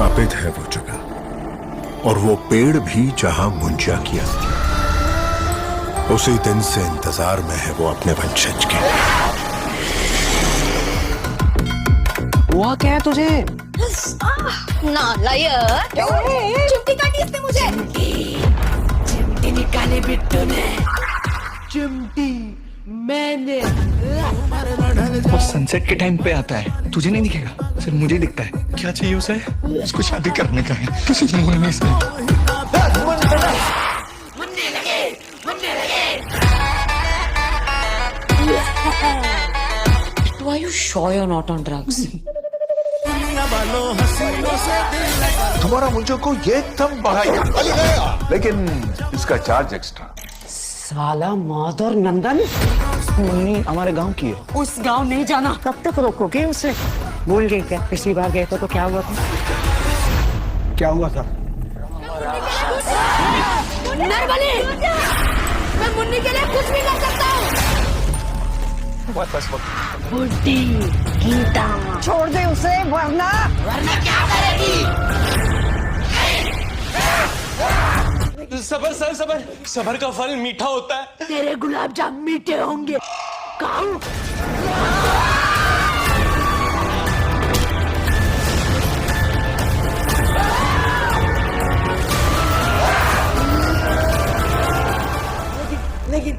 श्रापित है वो जगह और वो पेड़ भी जहां मुंजा किया। उसी दिन से इंतजार में है वो अपने वंशज के। हुआ क्या है तुझे? नालायक! चिमटी काटी इसने मुझे। चिमटी निकाले बिट्टू ने। चिमटी मैंने। वो सनसेट के टाइम पे आता है, तुझे नहीं दिखेगा, सिर्फ मुझे दिखता है। क्या चाहिए उसे? उसको शादी करने का है, किसी मुंह में से। Are you sure you're not on drugs? तुम्हारा मुझे को ये एकदम बढ़ाएगा, लेकिन इसका चार्ज एक्स्ट्रा। साला माधर नंदन। मुन्नी हमारे गांव की है। उस गांव नहीं जाना। कब तक रोकोगे उसे? भूल गए क्या? पिछली बार गए तो क्या हुआ था? क्या हुआ था? नरबली! मैं मुन्नी के लिए कुछ भी कर सकता हूँ। बुड्ढी गीता छोड़ दे उसे, वरना क्या करेगी? सबर सर सबर, सबर का फल मीठा होता है। तेरे गुलाब जाम मीठे होंगे। खाओ। लेकिन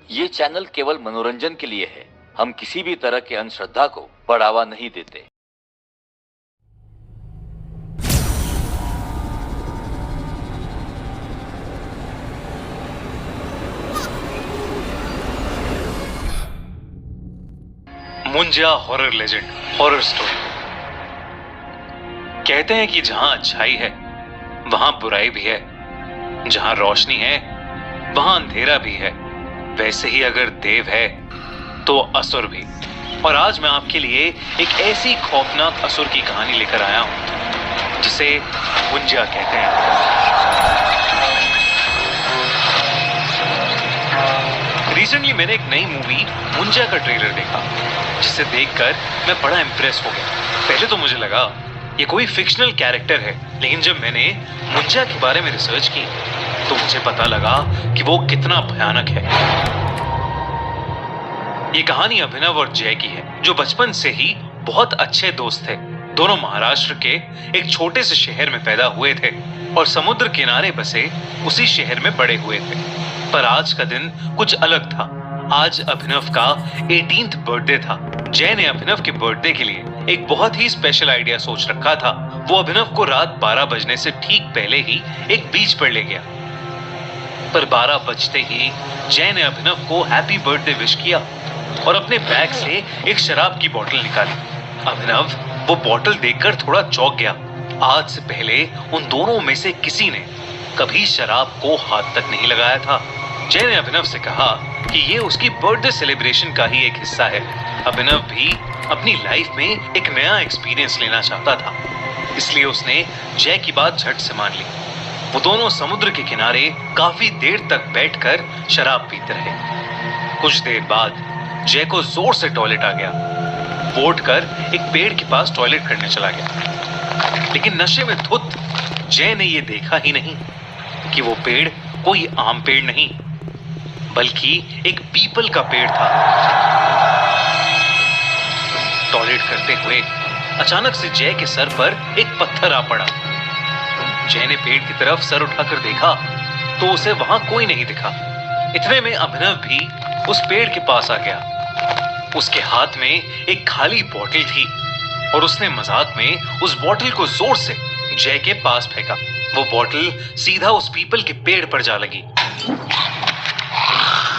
ये चैनल केवल मनोरंजन के लिए है। हम किसी भी तरह के अंधश्रद्धा को बढ़ावा नहीं देते। मुंजा हॉरर लेजेंड, हॉरर स्टोरी। कहते हैं कि जहां अच्छाई है वहां बुराई भी है, जहां रोशनी है वहां अंधेरा भी है। वैसे ही अगर देव है तो असुर भी। और आज मैं आपके लिए एक ऐसी खौफनाक असुर की कहानी लेकर आया हूं जिसे मुंजा कहते हैं। रिसेंटली मैंने एक नई मूवी मुंजा का ट्रेलर देखा, जिसे देखकर मैं बड़ा इंप्रेस हो गया। पहले तो मुझे लगा ये कोई फिक्शनल कैरेक्टर है, लेकिन जब मैंने मुंजा के बारे में रिसर्च की तो मुझे पता लगा कि वो कितना भयानक है। ये कहानी अभिनव और जय की है, जो बचपन से ही बहुत अच्छे दोस्त थे। दोनों महाराष्ट्र के एक छोटे से शहर में पैदा हुए थे और समुद्र किनारे बसे उसी शहर में बड़े हुए थे। पर आज का दिन कुछ अलग था। आज अभिनव का 18th बर्थडे था। जय ने अभिनव के बर्थडे के लिए एक बहुत ही स्पेशल आइडिया सोच रखा था। वो अभिनव को रात 12 बजने से ठीक पहले ही एक बीच पर ले गया। पर 12 बजते ही जय ने अभिनव को हैप्पी बर्थडे विश किया और अपने बैग से एक शराब की बोतल निकाली। अभिनव वो बोतल देखकर थोड़ा चौंक गया। आज से पहले उन दोनों में से किसी ने कभी शराब को हाथ तक नहीं लगाया था। जय ने अभिनव से कहा कि ये उसकी बर्थडे सेलिब्रेशन का ही एक हिस्सा है। अभिनव भी अपनी लाइफ में एक नया एक्सपीरियंस लेना चाहता था, इसलिए उसने जय की बात झट से मान ली। वो दोनों समुद्र के किनारे काफी देर तक बैठकर शराब पीते रहे। कुछ देर बाद जय को जोर से टॉयलेट आ गया। वो उठकर एक पेड़ के पास टॉयलेट करने चला गया, लेकिन नशे में धुत जय ने ये देखा ही नहीं कि वो पेड़ कोई आम पेड़ नहीं, बल्कि एक पीपल का पेड़ था। टॉयलेट करते हुए अचानक से जय के सर पर एक पत्थर आ पड़ा। जय ने पेड़ की तरफ सर उठाकर देखा तो उसे वहां कोई नहीं दिखा। इतने में अभिनव भी उस पेड़ के पास आ गया। उसके हाथ में एक खाली बोतल थी और उसने मजाक में उस बोतल को जोर से जय के पास फेंका। वो बोतल सीधा उस पीपल के पेड़ पर जा लगी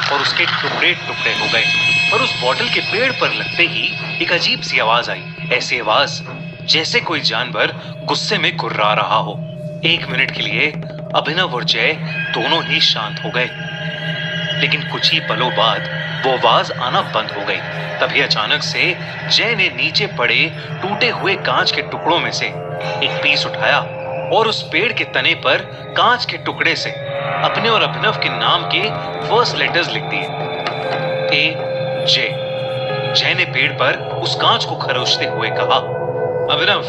और उसके टुकड़े टुकड़े हो गए। और उस बोतल के पेड़ पर लगते ही एक अजीब सी आवाज आई। ऐसी आवाज जैसे कोई जानवर गुस्से में कुर्रा रहा हो। 1 मिनट के लिए अभिनव और जय दोनों ही शांत हो गए, लेकिन कुछ ही पलों बाद वो आवाज आना बंद हो गई। तभी अचानक से जय ने नीचे पड़े टूटे हुए कांच के टुकड़ों में से एक पीस उठाया और उस पेड़ के तने पर कांच के टुकड़े से अपने और अभिनव के नाम के फर्स्ट लेटर्स लिख दिए, AJ। जय ने पेड़ पर उस कांच को खरोचते हुए कहा, अभिनव,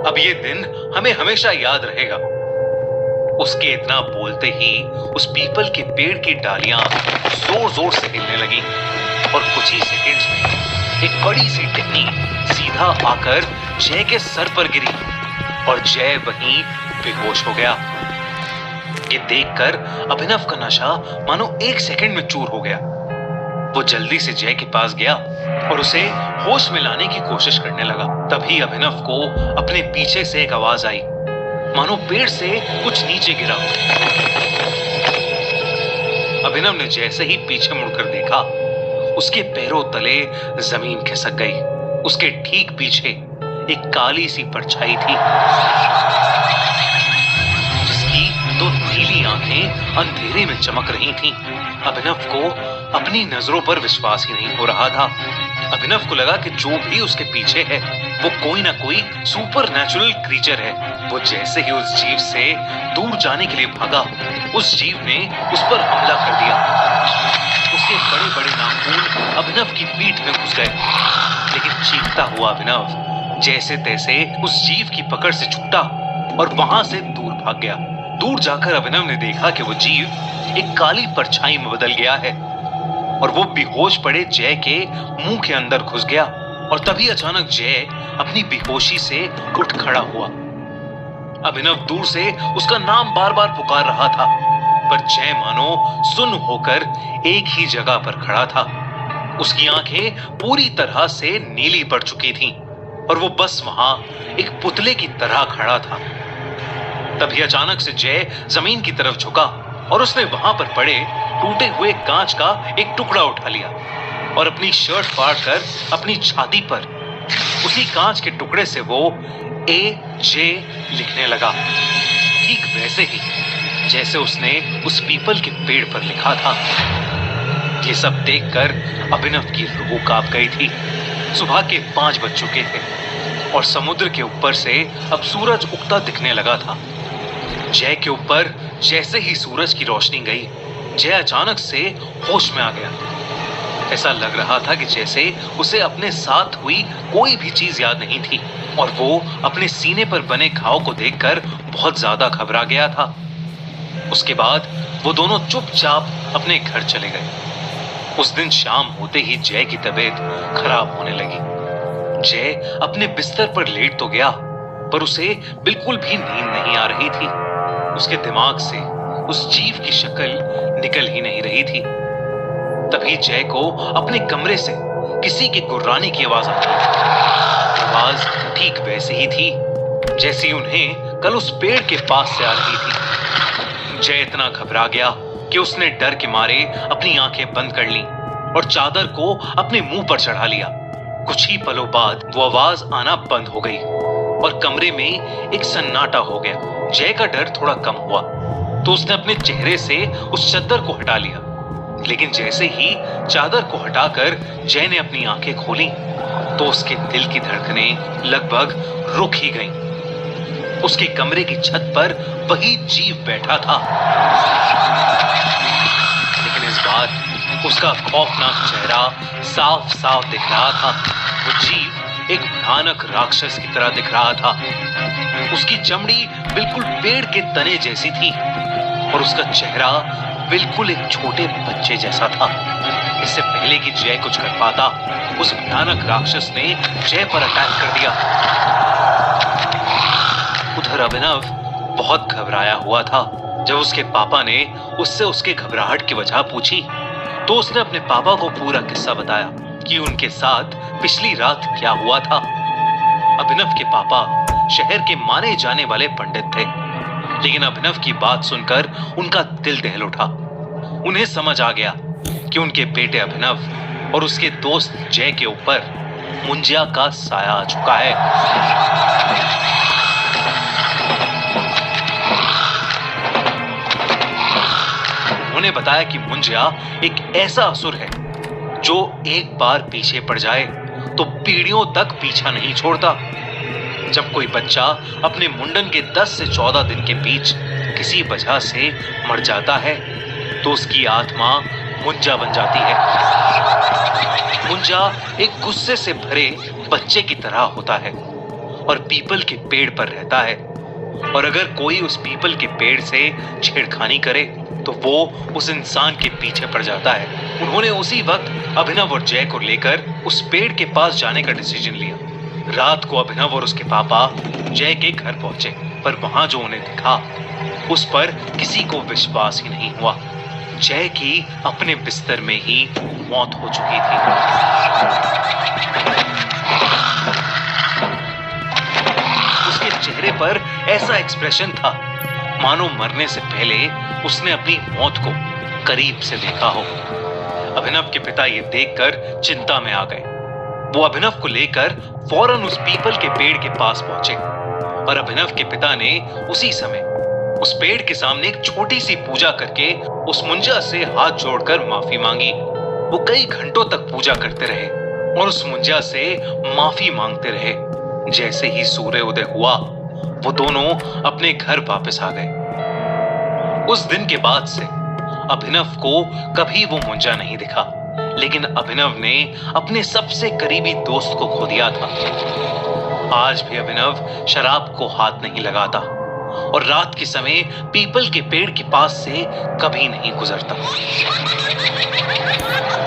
अब ये दिन हमें हमेशा याद रहेगा। उसके इतना बोलते ही उस पीपल के पेड़ की डालियां जोर जोर से हिलने लगी और कुछ ही सेकंड्स में एक बड़ी सी टहनी सीधा आकर जय के सर पर गिरी और जय वहीं बेहोश हो गया। ये देखकर अभिनव का नशा मानो एक सेकंड में चूर हो गया। वो जल्दी से जय के पास गया और उसे होश में लाने की कोशिश करने लगा। तभी अभिनव को अपने पीछे से एक आवाज आई, मानो पेड़ से कुछ नीचे गिरा हो। अभिनव ने जैसे ही पीछे मुड़कर देखा, उसके पैरों तले जमीन खिसक गई। उसके ठीक पीछे एक काली सी परछाई थी जिसकी दो नीली आंखें अंधेरे में चमक रही थीं। अभिनव को अपनी नजरों पर विश्वास ही नहीं हो रहा था। अभिनव को लगा कि जो भी उसके पीछे है वो कोई ना कोई सुपर नेचुरल क्रीचर है। वो जैसे ही उस जीव से दूर जाने के लिए भागा, उस जीव ने उस पर हमला कर दिया। उसके बड़े बड़े नाखून अभिनव की पीठ में घुस गए, लेकिन चीखता हुआ अभिनव जैसे तैसे उस जीव की पकड़ से छूटा और वहां से दूर भाग गया। दूर जाकर अभिनव ने देखा कि वो जीव एक काली परछाई में बदल गया है और वो बेहोश पड़े जय के मुंह के अंदर घुस गया। और तभी अचानक जय अपनी बेहोशी से उठ खड़ा हुआ। अभिनव दूर से उसका नाम बार बार पुकार रहा था, पर जय मानो सुन्न होकर एक ही जगह पर खड़ा था। उसकी आंखें पूरी तरह से नीली पड़ चुकी थीं और वो बस वहां एक पुतले की तरह खड़ा था। तभी अचानक से जय जमीन की तरफ झुका और उसने वहां पर पड़े टूटे हुए कांच का एक टुकड़ा उठा लिया और अपनी शर्ट फाड़कर अपनी छाती पर उसी कांच के टुकड़े से वो AJ लिखने लगा, ठीक वैसे ही जैसे उसने उस पीपल के पेड़ पर लिखा था। ये सब देखकर अभिनव की रूह कांप गई थी। सुबह के 5 बज चुके थे और समुद्र के ऊपर से अब सूरज उगता दिखने लगा था। जय के ऊपर जैसे ही सूरज की रोशनी गई, जय अचानक से होश में आ गया। ऐसा लग रहा था कि जैसे उसे अपने साथ हुई कोई भी चीज याद नहीं थी और वो अपने सीने पर बने घाव को देखकर बहुत ज्यादा घबरा गया था। उसके बाद वो दोनों चुपचाप अपने घर चले गए। उस दिन शाम होते ही जय की तबीयत खराब होने लगी। जय अपने बिस्तर पर लेट तो गया, पर उसे बिल्कुल भी नींद नहीं आ रही थी। उसके दिमाग से उस जीव की शक्ल निकल ही नहीं रही थी। तभी जय को अपने कमरे से किसी के गुर्राने की आवाज आई। आवाज ठीक वैसे ही थी जैसी उन्हें कल उस पेड़ के पास से आ रही थी। जय इतना घबरा गया कि उसने डर के मारे अपनी आंखें बंद कर लीं और चादर को अपने मुंह पर चढ़ा लिया। कुछ ही पलों बाद वो आवाज आना बंद हो गई और कमरे में एक सन्नाटा हो गया। जय का डर थोड़ा कम हुआ तो उसने अपने चेहरे से उस चादर को हटा लिया, लेकिन जैसे ही चादर को हटाकर जय ने अपनी आंखें खोली तो उसके दिल की धड़कनें लगभग रुक ही गईं। उसके कमरे की छत पर वही जीव बैठा था, लेकिन इस बार उसका खौफनाक चेहरा साफ साफ दिख रहा था। वो जीव एक भयानक राक्षस की तरह दिख रहा था। उसकी चमड़ी बिल्कुल पेड़ के तने जैसी थी और उसका चेहरा बिल्कुल एक छोटे बच्चे जैसा था। इससे पहले कि जय कुछ कर पाता, उस भयानक राक्षस ने जय पर अटैक कर दिया। उधर अभिनव बहुत घबराया हुआ था। जब उसके पापा ने उससे उसके घबराहट की वजह पूछी तो उसने अपने पापा को पूरा किस्सा बताया कि उनके साथ पिछली रात क्या हुआ था। अभिनव के पापा शहर के माने जाने वाले पंडित थे, लेकिन अभिनव की बात सुनकर उनका दिल दहल उठा। उन्हें समझ आ गया कि उनके बेटे अभिनव और उसके दोस्त जय के ऊपर मुंजिया का साया आ चुका है। उन्हें बताया कि मुंजिया एक ऐसा असुर है जो एक बार पीछे पड़ जाए तो पीढ़ियों तक पीछा नहीं छोड़ता। जब कोई बच्चा अपने मुंडन के 10 से 14 दिन के बीच किसी वजह से मर जाता है तो उसकी आत्मा मुंजा बन जाती है। मुंजा एक गुस्से से भरे बच्चे की तरह होता है और पीपल के पेड़ पर रहता है, और अगर कोई उस पीपल के पेड़ से छेड़खानी करे तो वो उस इंसान के पीछे पड़ जाता है। उन्होंने उसी वक्त अभिनव और जय को लेकर उस पेड़ के पास जाने का डिसीजन लिया। रात को अभिनव और उसके पापा जय के घर पहुंचे, पर वहां जो उन्हें दिखा उस पर किसी को विश्वास ही नहीं हुआ। जय की अपने बिस्तर में ही मौत हो चुकी थी। उसके चेहरे पर ऐसा एक्सप्रेशन था मानो मरने से पहले उसने अपनी मौत को करीब से देखा हो। अभिनव के पिता ये देखकर चिंता में आ गए। वो अभिनव को लेकर फौरन उस पीपल के पेड़ के पास पहुंचे और अभिनव के पिता ने उसी समय उस पेड़ के सामने एक छोटी सी पूजा करके उस मुंजा से हाथ जोड़कर माफी मांगी। वो कई घंटों तक पूजा करते रहे और उस मुंजा से माफी मांगते रहे। जैसे ही सूर्य उदय हुआ वो दोनों अपने घर वापस आ गए। उस दिन के बाद से अभिनव को कभी वो मुंजा नहीं दिखा, लेकिन अभिनव ने अपने सबसे करीबी दोस्त को खो दिया था। आज भी अभिनव शराब को हाथ नहीं लगाता और रात के समय पीपल के पेड़ के पास से कभी नहीं गुजरता।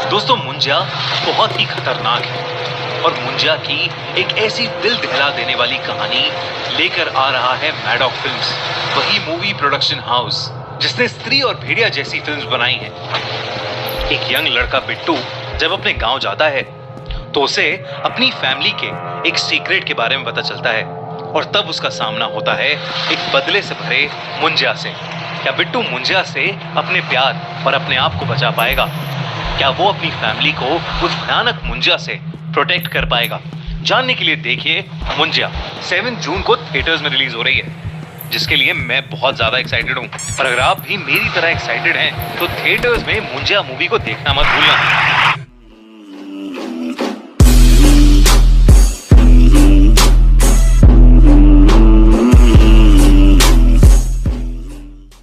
दोस्तों, मुंजा बहुत ही खतरनाक है और मुंजा की एक ऐसी दिल दहला देने वाली कहानी लेकर आ रहा है मैडॉक फिल्म्स, वही मूवी प्रोडक्शन हाउस जिसने स्त्री और भेड़िया जैसी फिल्म्स बनाई हैं। एक यंग लड़का बिट्टू जब अपने गांव जाता है तो उसे अपनी फैमिली के एक सीक्रेट के बारे में पता चलता है और तब उसका सामना होता है एक बदले से भरे मुंजा से। क्या बिट्टू मुंजा से अपने प्यार और अपने आप को बचा पाएगा? क्या वो अपनी फैमिली को उस भयानक मुंजा से प्रोटेक्ट कर पाएगा? जानने के लिए देखिए मुंजा। 7 जून को थिएटर्स में रिलीज हो रही है, जिसके लिए मैं बहुत ज्यादा एक्साइटेड हूँ। और अगर आप भी मेरी तरह एक्साइटेड हैं तो थिएटर्स में मुंजा मूवी को देखना मत भूलना।